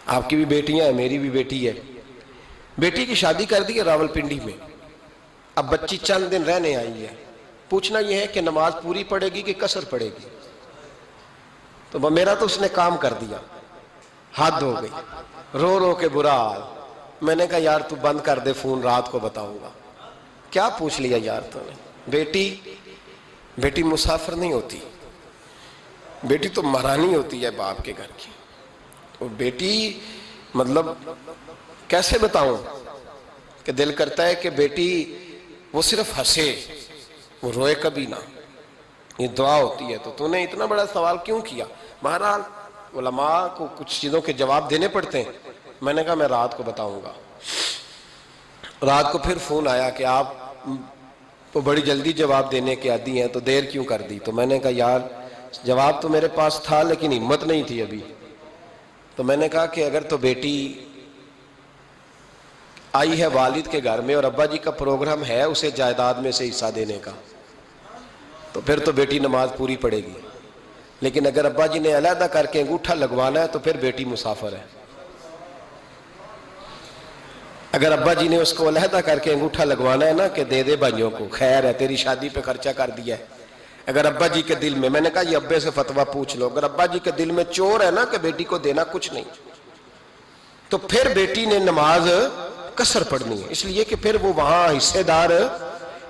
آپ کی بھی بیٹیاں ہیں, میری بھی بیٹی ہے. بیٹی کی شادی کر دی ہے راولپنڈی میں. اب بچی چند دن رہنے آئی ہے. پوچھنا یہ ہے کہ نماز پوری پڑے گی کہ قصر پڑے گی. تو میرا تو اس نے کام کر دیا, حد ہو گئی, رو رو کے برا حال. میں نے کہا یار تو بند کر دے فون, رات کو بتاؤں گا. کیا پوچھ لیا یار تو نے. بیٹی مسافر نہیں ہوتی, بیٹی تو مہرانی ہوتی ہے باپ کے گھر کی. تو بیٹی مطلب کیسے بتاؤں کہ دل کرتا ہے کہ بیٹی وہ صرف ہنسے, وہ روئے کبھی نہ, یہ دعا ہوتی ہے. تو نے اتنا بڑا سوال کیوں کیا. بہرحال علماء کو کچھ چیزوں کے جواب دینے پڑتے ہیں. میں نے کہا میں رات کو بتاؤں گا. رات کو پھر فون آیا کہ آپ تو بڑی جلدی جواب دینے کے عادی ہیں تو دیر کیوں کر دی. تو میں نے کہا یار جواب تو میرے پاس تھا لیکن ہمت نہیں تھی ابھی. تو میں نے کہا کہ اگر تو بیٹی آئی ہے والد کے گھر میں اور ابا جی کا پروگرام ہے اسے جائیداد میں سے حصہ دینے کا, تو پھر تو بیٹی نماز پوری پڑے گی. لیکن اگر ابا جی نے علیحدہ کر کے انگوٹھا لگوانا ہے تو پھر بیٹی مسافر ہے. اگر ابا جی نے اس کو علیحدہ کر کے انگوٹھا لگوانا ہے نا کہ دے دے بھائیوں کو, خیر ہے تیری شادی پہ خرچہ کر دیا ہے. اگر ابا جی کے دل میں نے کہا یہ ابے سے فتویٰ پوچھ لو, اگر ابا جی کے دل میں چور ہے نا کہ بیٹی کو دینا کچھ نہیں, تو پھر بیٹی نے نماز قصر پڑھنی ہے، اس لیے کہ پھر وہ وہاں حصے دار۔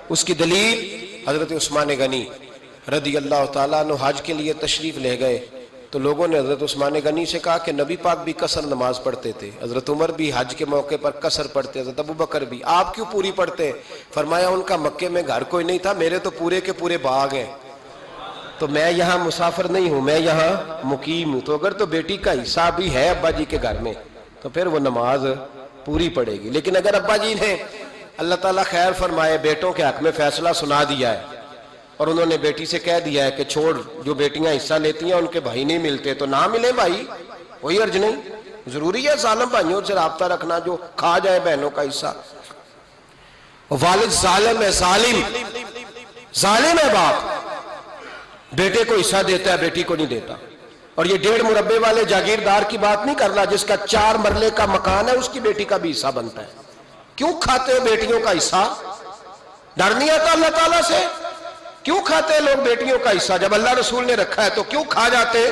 اس کی دلیل حضرت عثمان غنی رضی اللہ تعالیٰ عنہ حج کے لیے تشریف لے گئے تو لوگوں نے حضرت عثمان غنی سے کہا کہ نبی پاک بھی قصر نماز پڑھتے تھے، حضرت عمر بھی حج کے موقع پر قصر پڑھتے، حضرت ابو بکر بھی، آپ کیوں پوری پڑھتے؟ فرمایا ان کا مکے میں گھر کوئی نہیں تھا، میرے تو پورے کے پورے باغ ہیں، تو میں یہاں مسافر نہیں ہوں، میں یہاں مقیم ہوں، تو اگر تو بیٹی کا حصہ بھی ہے ابا جی کے گھر میں تو پھر وہ نماز پوری پڑے گی۔ لیکن اگر ابا جی نے اللہ تعالیٰ خیر فرمائے بیٹوں کے حق میں فیصلہ سنا دیا ہے اور انہوں نے بیٹی سے کہہ دیا ہے کہ چھوڑ، جو بیٹیاں حصہ لیتی ہیں ان کے بھائی نہیں ملتے تو نہ ملے بھائی، کوئی حرج نہیں، ضروری ہے ظالم بھائیوں سے رابطہ رکھنا جو کھا جائے بہنوں کا حصہ۔ والد ظالم ہے، ظالم ہے باپ، بیٹے کو حصہ دیتا ہے بیٹی کو نہیں دیتا۔ اور یہ 1.5 مربے والے جاگیردار کی بات نہیں کر رہا، جس کا 4 مرلے کا مکان ہے اس کی بیٹی کا بھی حصہ بنتا ہے۔ کیوں کھاتے ہو بیٹیوں کا حصہ؟ ڈر نہیں آتا اللہ تعالیٰ سے؟ کیوں کھاتے ہیں لوگ بیٹیوں کا حصہ؟ جب اللہ رسول نے رکھا ہے تو کیوں کھا جاتے؟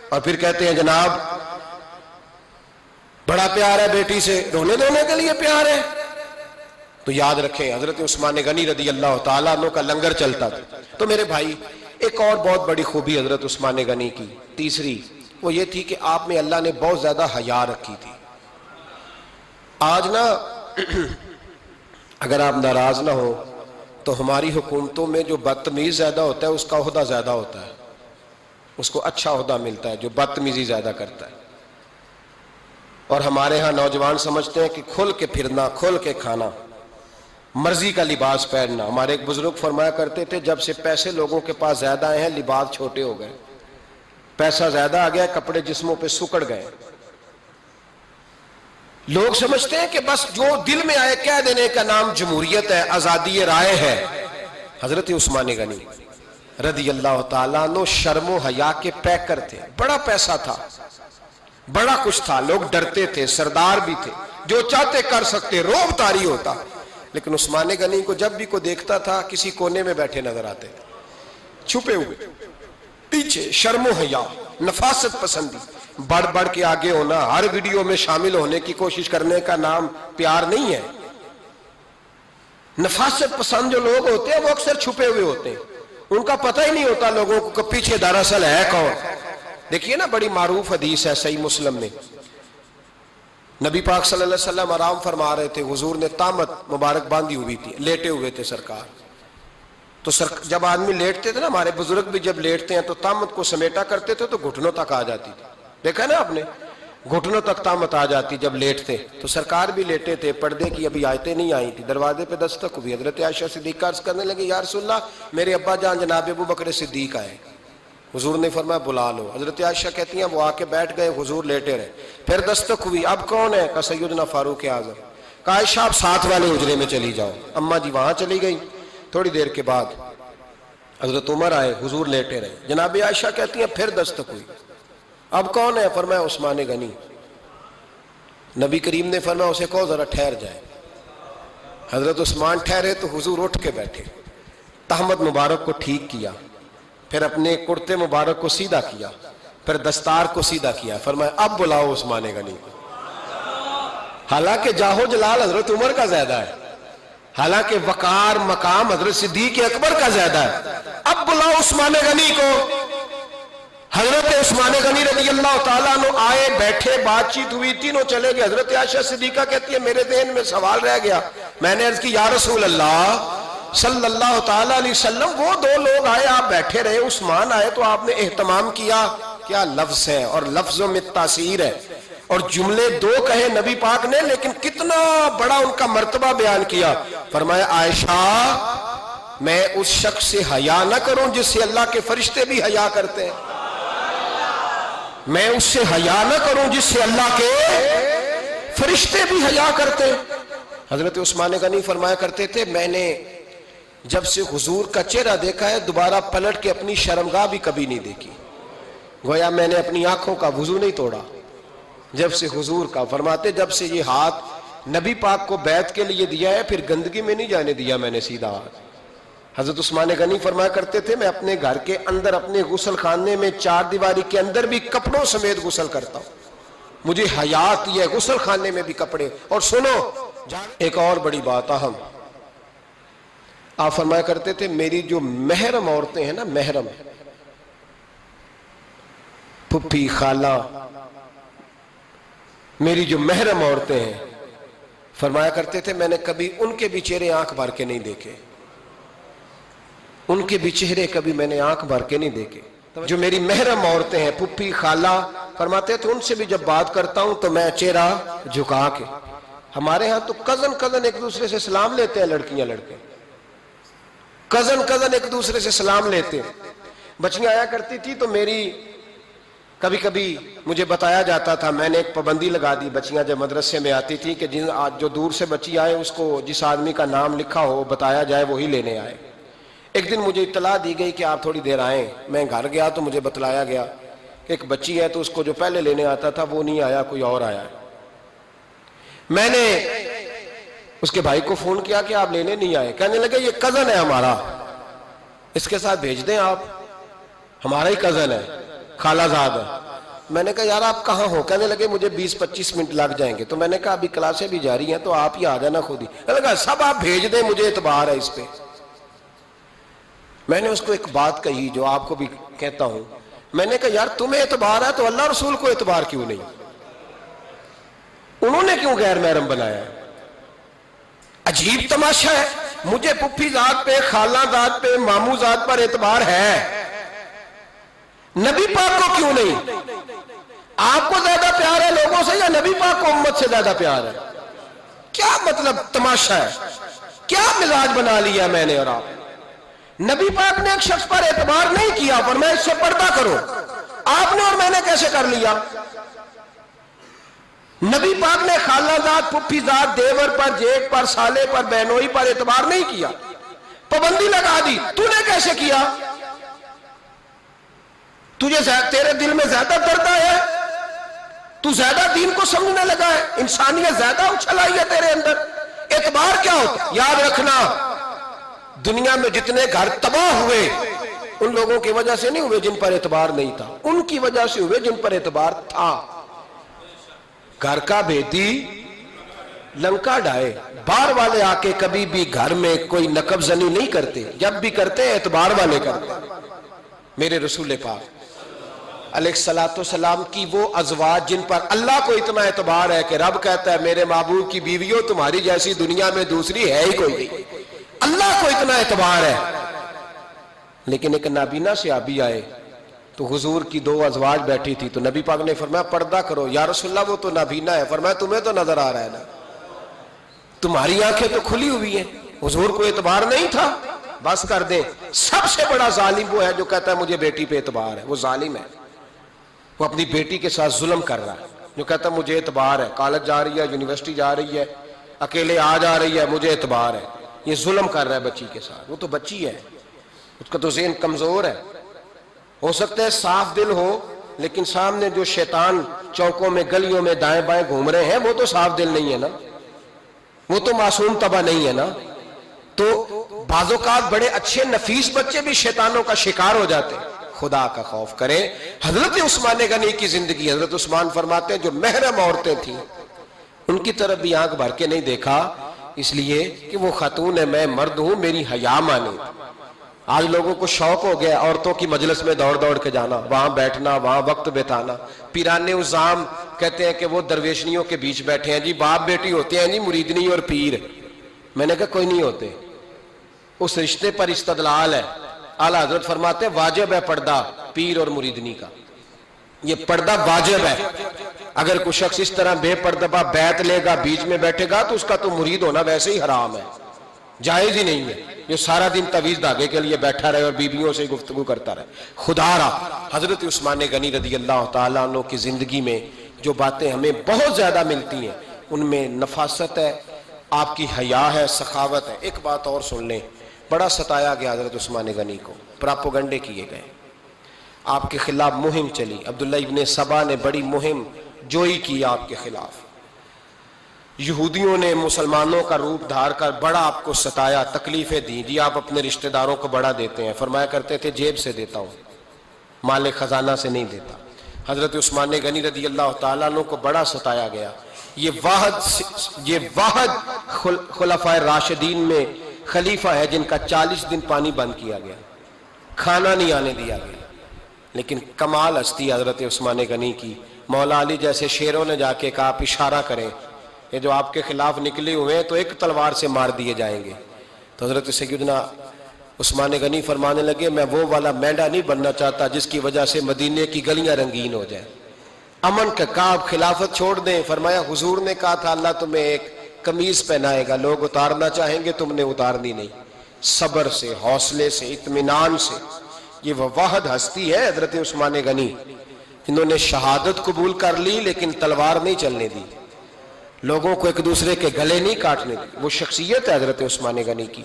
اور پھر کہتے ہیں جناب بڑا پیار ہے بیٹی سے، رونے دھونے کے لیے پیار ہے۔ تو یاد رکھیں حضرت عثمان غنی رضی اللہ تعالیٰ عنہ کا لنگر چلتا تھا۔ تو میرے بھائی ایک اور بہت بڑی خوبی حضرت عثمان غنی کی تیسری وہ یہ تھی کہ آپ میں اللہ نے بہت زیادہ حیا رکھی تھی۔ آج نا اگر آپ ناراض نہ ہو تو ہماری حکومتوں میں جو بدتمیز زیادہ ہوتا ہے اس کا عہدہ زیادہ ہوتا ہے، اس کو اچھا عہدہ ملتا ہے جو بدتمیزی زیادہ کرتا ہے۔ اور ہمارے ہاں نوجوان سمجھتے ہیں کہ کھل کے پھرنا، کھل کے کھانا، مرضی کا لباس پہننا۔ ہمارے ایک بزرگ فرمایا کرتے تھے جب سے پیسے لوگوں کے پاس زیادہ آئے ہیں لباس چھوٹے ہو گئے، پیسہ زیادہ آ گیا کپڑے جسموں پہ سکڑ گئے۔ لوگ سمجھتے ہیں کہ بس جو دل میں آئے کہہ دینے کا نام جمہوریت ہے، آزادی رائے ہے۔ حضرت عثمان غنی رضی اللہ تعالیٰ عنہ شرم و حیا کے پیکر تھے، بڑا پیسہ تھا، بڑا کچھ تھا، لوگ ڈرتے تھے، سردار بھی تھے، جو چاہتے کر سکتے، روب طاری ہوتا۔ لیکن عثمان غنی کو جب بھی کوئی دیکھتا تھا کسی کونے میں بیٹھے نظر آتے تھے، چھپے ہوئے، پیچھے، شرم و حیا، نفاست پسندی، بڑھ بڑھ کے آگے ہونا، ہر ویڈیو میں شامل ہونے کی کوشش کرنے کا نام پیار نہیں ہے۔ نفاست پسند جو لوگ ہوتے ہیں وہ اکثر چھپے ہوئے ہوتے ہیں، ان کا پتہ ہی نہیں ہوتا لوگوں کو کہ پیچھے دراصل ہے کون۔ دیکھیے نا بڑی معروف حدیث ہے صحیح مسلم میں، نبی پاک صلی اللہ علیہ وسلم آرام فرما رہے تھے، حضور نے تامت مبارک باندھی ہوئی تھی، لیٹے ہوئے تھے سرکار۔ تو جب آدمی لیٹتے تھے نا، ہمارے بزرگ بھی جب لیٹتے ہیں تو تامت کو سمیٹا کرتے تھے تو گھٹنوں تک آ جاتی تھی، دیکھا نا آپ نے، گھٹنوں تک تامت آ جاتی جب لیٹتے۔ تو سرکار بھی لیٹے تھے، پردے کی ابھی آیتیں نہیں آئی تھی، دروازے پہ دستک ہوئی، حضرت عائشہ صدیقہ عرض کرنے لگے یا رسول اللہ میرے ابا جان جناب ابو بکر صدیق آئے۔ حضور نے فرمایا بلا لو۔ حضرت عائشہ کہتی ہیں وہ آ کے بیٹھ گئے، حضور لیٹے رہے، پھر دستک ہوئی، اب کون ہے؟ کہا سیدنا فاروق اعظم۔ کہا عائشہ آپ ساتھ والے حجرے میں چلی جاؤ۔ اماں جی وہاں چلی گئی۔ تھوڑی دیر کے بعد حضرت عمر آئے، حضور لیٹے رہے، جناب عائشہ کہتی ہیں پھر دستک ہوئی، اب کون ہے؟ فرمایا عثمان غنی۔ نبی کریم نے فرمایا اسے کہو ذرا ٹھہر جائے۔ حضرت عثمان ٹھہرے تو حضور اٹھ کے بیٹھے، تہمت مبارک کو ٹھیک کیا، پھر اپنے کرتے مبارک کو سیدھا کیا، پھر دستار کو سیدھا کیا، فرمایا اب بلاؤ عثمان غنی کو۔ حالانکہ جاہو جلال حضرت عمر کا زیادہ ہے، حالانکہ وقار مقام حضرت صدیق اکبر کا زیادہ ہے، اب بلاؤ عثمان غنی کو۔ حضرت عثمان غنی رضی اللہ تعالیٰ عنہ آئے، بیٹھے، بات چیت ہوئی، تینوں چلے گئے۔ حضرت عائشہ صدیقہ کہتی ہے میرے ذہن میں سوال رہ گیا، میں نے عرض کی یا رسول اللہ صلی اللہ تعالیٰ علیہ وسلم وہ 2 لوگ آئے، آپ بیٹھے رہے، عثمان آئے تو آپ نے اہتمام کیا، کیا لفظ ہے، اور لفظوں میں تاثیر ہے، اور جملے 2 کہے نبی پاک نے لیکن کتنا بڑا ان کا مرتبہ بیان کیا۔ فرمایا عائشہ میں اس شخص سے حیا نہ کروں جس سے اللہ کے فرشتے بھی حیا کرتے ہیں، میں اس سے حیا نہ کروں جس سے اللہ کے فرشتے بھی حیا کرتے ہیں۔ حضرت عثمان غنی فرمایا کرتے تھے میں نے جب سے حضور کا چہرہ دیکھا ہے دوبارہ پلٹ کے اپنی شرمگاہ بھی کبھی نہیں دیکھی، گویا میں نے اپنی آنکھوں کا وضو نہیں توڑا جب سے حضور کا۔ فرماتے جب سے یہ ہاتھ نبی پاک کو بیعت کے لیے دیا ہے پھر گندگی میں نہیں جانے دیا میں نے سیدھا ہاتھ۔ حضرت عثمان غنی فرمایا کرتے تھے میں اپنے گھر کے اندر اپنے غسل خانے میں 4 دیواری کے اندر بھی کپڑوں سمیت غسل کرتا ہوں، مجھے حیا آتی ہے غسل خانے میں بھی کپڑے. اور سنو ایک اور بڑی بات اہم، آپ فرمایا کرتے تھے میری جو محرم عورتیں ہیں نا، محرم پھپھی خالہ، میری جو محرم عورتیں ہیں، فرمایا کرتے تھے میں نے کبھی ان کے بھی چہرے آنکھ بھر کے نہیں دیکھے، ان کے بھی چہرے کبھی میں نے آنکھ بھر کے نہیں دیکھے. جو میری محرم عورتیں ہیں پھپھی خالہ، فرماتے تھے ان سے بھی جب بات کرتا ہوں تو میں چہرہ جھکا کے. ہمارے ہاں تو کزن ایک دوسرے سے سلام لیتے ہیں، لڑکیاں لڑکے کزن ایک دوسرے سے سلام لیتے ہیں. بچیاں آیا کرتی تھی تو میری کبھی کبھی مجھے بتایا جاتا تھا، میں نے ایک پابندی لگا دی، بچیاں جب مدرسے میں آتی تھی کہ جو دور سے بچی آئے اس کو جس آدمی کا نام لکھا ہو بتایا جائے وہی لینے آئے. ایک دن مجھے اطلاع دی گئی کہ آپ تھوڑی دیر آئیں. میں گھر گیا تو مجھے بتلایا گیا کہ ایک بچی ہے تو اس کو جو پہلے لینے آتا تھا وہ نہیں آیا، کوئی اور آیا. میں نے اس کے بھائی کو فون کیا کہ آپ لینے نہیں آئے. کہنے لگے یہ کزن ہے ہمارا، اس کے ساتھ بھیج دیں، آپ ہمارا ہی کزن ہے، خالہ زاد ہے. میں نے کہا یار آپ کہاں ہو؟ کہنے لگے مجھے 20-25 منٹ لگ جائیں گے. تو میں نے کہا ابھی کلاسیں بھی جاری ہیں تو آپ ہی آ جانا خود ہی. کہنے لگا سب آپ بھیج دیں، مجھے اعتبار ہے اس پہ. میں نے اس کو ایک بات کہی جو آپ کو بھی کہتا ہوں، میں نے کہا یار تمہیں اعتبار ہے تو اللہ رسول کو اعتبار کیوں نہیں؟ انہوں نے کیوں غیر محرم بنایا ہے؟ عجیب تماشا ہے. مجھے پھپھی ذات پہ، خالہ ذات پہ، ماموں ذات پر اعتبار ہے، نبی پاک کو کیوں نہیں؟ آپ کو زیادہ پیار ہے لوگوں سے یا نبی پاک کو امت سے زیادہ پیار ہے؟ کیا مطلب تماشا ہے؟ کیا مزاج بنا لیا میں نے اور آپ؟ نبی پاک نے ایک شخص پر اعتبار نہیں کیا، فرمایا اس سے پردہ کرو. آپ نے اور میں نے کیسے کر لیا؟ نبی پاک نے خالہ ذات، پھپھی ذات، دیور پر، جیٹ پر، سالے پر، بہنوئی پر اعتبار نہیں کیا، پابندی لگا دی. تو نے کیسے کیا؟ تیرے دل میں زیادہ درد ہے، تو زیادہ دین کو سمجھنے لگا ہے، انسانیت زیادہ اچھل آئی ہے تیرے اندر. اعتبار کیا ہوتا؟ یاد رکھنا دنیا میں جتنے گھر تباہ ہوئے ان لوگوں کی وجہ سے نہیں ہوئے جن پر اعتبار نہیں تھا، ان کی وجہ سے ہوئے جن پر اعتبار تھا. گھر کا بیٹی لنکا ڈھائے، باہر والے آ کے کبھی بھی گھر میں کوئی نقب زنی نہیں کرتے، جب بھی کرتے اعتبار والے کرتے. میرے رسول پاک علیہ الصلوۃ والسلام کی وہ ازواج جن پر اللہ کو اتنا اعتبار ہے کہ رب کہتا ہے میرے محبوب کی بیویوں تمہاری جیسی دنیا میں دوسری ہے ہی کوئی نہیں. اللہ کو اتنا اعتبار ہے. لیکن ایک نابینا صحابی آئے تو حضور کی 2 ازواج بیٹھی تھی تو نبی پاک نے فرمایا پردہ کرو. یا رسول اللہ وہ تو نابینا ہے. فرمایا تمہیں تو نظر آ رہا ہے نا، تمہاری آنکھیں تو کھلی ہوئی ہیں. حضور کو اعتبار نہیں تھا. بس کر دیں. سب سے بڑا ظالم وہ ہے جو کہتا ہے مجھے بیٹی پہ اعتبار ہے. وہ ظالم ہے، وہ اپنی بیٹی کے ساتھ ظلم کر رہا ہے. جو کہتا ہے مجھے اعتبار ہے، کالج جا رہی ہے، یونیورسٹی جا رہی ہے، اکیلے آ جا رہی ہے، مجھے اعتبار ہے. یہ ظلم کر رہا ہے بچی کے ساتھ. وہ تو بچی ہے، اس کا تو ذہن کمزور ہے. ہو سکتا ہے صاف دل ہو لیکن سامنے جو شیطان چوکوں میں گلیوں میں دائیں بائیں گھوم رہے ہیں وہ تو صاف دل نہیں ہے نا، وہ تو معصوم طبع نہیں ہے نا. تو بعض اوقات بڑے اچھے نفیس بچے بھی شیطانوں کا شکار ہو جاتے ہیں. خدا کا خوف کریں. حضرت عثمان غنی کی زندگی، حضرت عثمان فرماتے ہیں جو محرم عورتیں تھیں ان کی طرف بھی آنکھ بھر کے نہیں دیکھا، اس لیے کہ وہ خاتون ہے، میں مرد ہوں، میری حیا مانی. آج لوگوں کو شوق ہو گیا عورتوں کی مجلس میں دوڑ دوڑ کے جانا، وہاں بیٹھنا، وہاں وقت بتانا. پیرانے عظام کہتے ہیں کہ وہ درویشنیوں کے بیچ بیٹھے ہیں جی، باپ بیٹی ہوتے ہیں جی، مریدنی اور پیر. میں نے کہا کوئی نہیں ہوتے. اس رشتے پر استدلال ہے. اعلیٰ حضرت فرماتے ہیں واجب ہے پردہ پیر اور مریدنی کا. یہ پردہ واجب ہے. اگر کوئی شخص اس طرح بے پردہ بیعت لے گا، بیچ میں بیٹھے گا تو اس کا تو مرید ہونا ویسے ہی حرام ہے، جائز ہی نہیں ہے. جو سارا دن تویز دھاگے کے لیے بیٹھا رہے اور بیویوں سے گفتگو کرتا رہے. خدا را حضرت عثمان غنی رضی اللہ تعالیٰ عنہ کی زندگی میں جو باتیں ہمیں بہت زیادہ ملتی ہیں ان میں نفاست ہے، آپ کی حیا ہے، سخاوت ہے. ایک بات اور سن لیں، بڑا ستایا گیا حضرت عثمان غنی کو، پراپوگنڈے کیے گئے، آپ کے خلاف مہم چلی. عبداللہ ابن سبا نے بڑی مہم جوئی کی آپ کے خلاف. یہودیوں نے مسلمانوں کا روپ دھار کر بڑا آپ کو ستایا، تکلیفیں دی. جی آپ اپنے رشتہ داروں کو بڑا دیتے ہیں. فرمایا کرتے تھے جیب سے دیتا ہوں، مال خزانہ سے نہیں دیتا. حضرت عثمان غنی رضی اللہ تعالیٰ عنہ کو بڑا ستایا گیا. یہ واحد خلفائے راشدین میں خلیفہ ہے جن کا 40 دن پانی بند کیا گیا، کھانا نہیں آنے دیا گیا. لیکن کمال ہستی حضرت عثمان غنی کی. مولا علی جیسے شیروں نے جا کے کہا آپ اشارہ کریں، یہ جو آپ کے خلاف نکلے ہوئے ہیں تو ایک تلوار سے مار دیے جائیں گے. تو حضرت سیدنا عثمان غنی فرمانے لگے میں وہ والا مینڈا نہیں بننا چاہتا جس کی وجہ سے مدینے کی گلیاں رنگین ہو جائیں. امن کا کہا آپ خلافت چھوڑ دیں. فرمایا حضور نے کہا تھا اللہ تمہیں ایک قمیض پہنائے گا، لوگ اتارنا چاہیں گے تم نے اتارنی نہیں. صبر سے، حوصلے سے، اطمینان سے. یہ وہ واحد ہستی ہے حضرت عثمان غنی، انہوں نے شہادت قبول کر لی لیکن تلوار نہیں چلنے دی، لوگوں کو ایک دوسرے کے گلے نہیں کاٹنے دی. وہ شخصیت ہے حضرت عثمان غنی کی.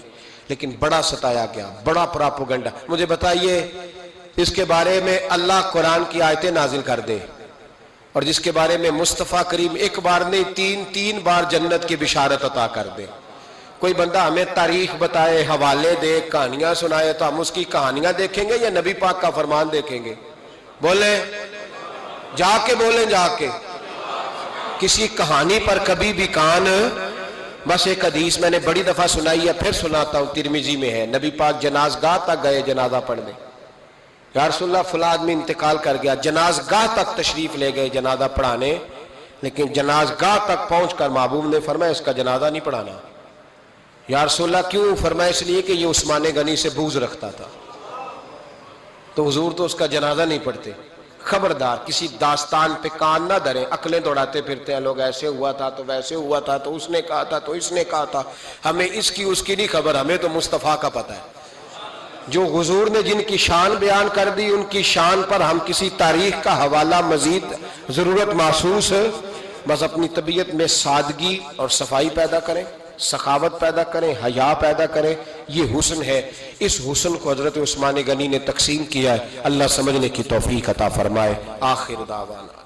لیکن بڑا ستایا گیا، بڑا پراپوگنڈا. مجھے بتائیے اس کے بارے میں اللہ قرآن کی آیتیں نازل کر دے اور جس کے بارے میں مصطفیٰ کریم ایک بار نہیں تین بار جنت کی بشارت عطا کر دے. کوئی بندہ ہمیں تاریخ بتائے، حوالے دے، کہانیاں سنائے تو ہم اس کی کہانیاں دیکھیں گے یا نبی پاک کا فرمان دیکھیں گے؟ بولیں، جا کے بولیں، جا کے. کسی کہانی پر کبھی بھی کان. بس ایک حدیث میں نے بڑی دفعہ سنائی ہے، پھر سناتا ہوں، ترمذی میں ہے. نبی پاک جنازگاہ تک گئے جنازہ پڑھنے. یا رسول اللہ فلاں آدمی انتقال کر گیا. جنازگاہ تک تشریف لے گئے جنازہ پڑھانے، لیکن جنازگاہ تک پہنچ کر محبوب نے فرمایا اس کا جنازہ نہیں پڑھانا. یا رسول اللہ کیوں؟ فرمایا اس لیے کہ یہ عثمان غنی سے بغض رکھتا تھا. تو حضور تو اس کا جنازہ نہیں پڑھتے. خبردار کسی داستان پہ کان نہ دھریں. عقلیں دوڑاتے پھرتے ہیں لوگ، ایسے ہوا تھا تو ویسے ہوا تھا تو اس نے کہا تھا تو اس نے کہا تھا. ہمیں اس کی اس کی نہیں خبر، ہمیں تو مصطفیٰ کا پتہ ہے. جو حضور نے جن کی شان بیان کر دی ان کی شان پر ہم کسی تاریخ کا حوالہ مزید ضرورت محسوس ہے. بس اپنی طبیعت میں سادگی اور صفائی پیدا کریں، سخاوت پیدا کریں، حیا پیدا کریں. یہ حسن ہے. اس حسن کو حضرت عثمان غنی نے تقسیم کیا ہے. اللہ سمجھنے کی توفیق عطا فرمائے. آخر دعوانا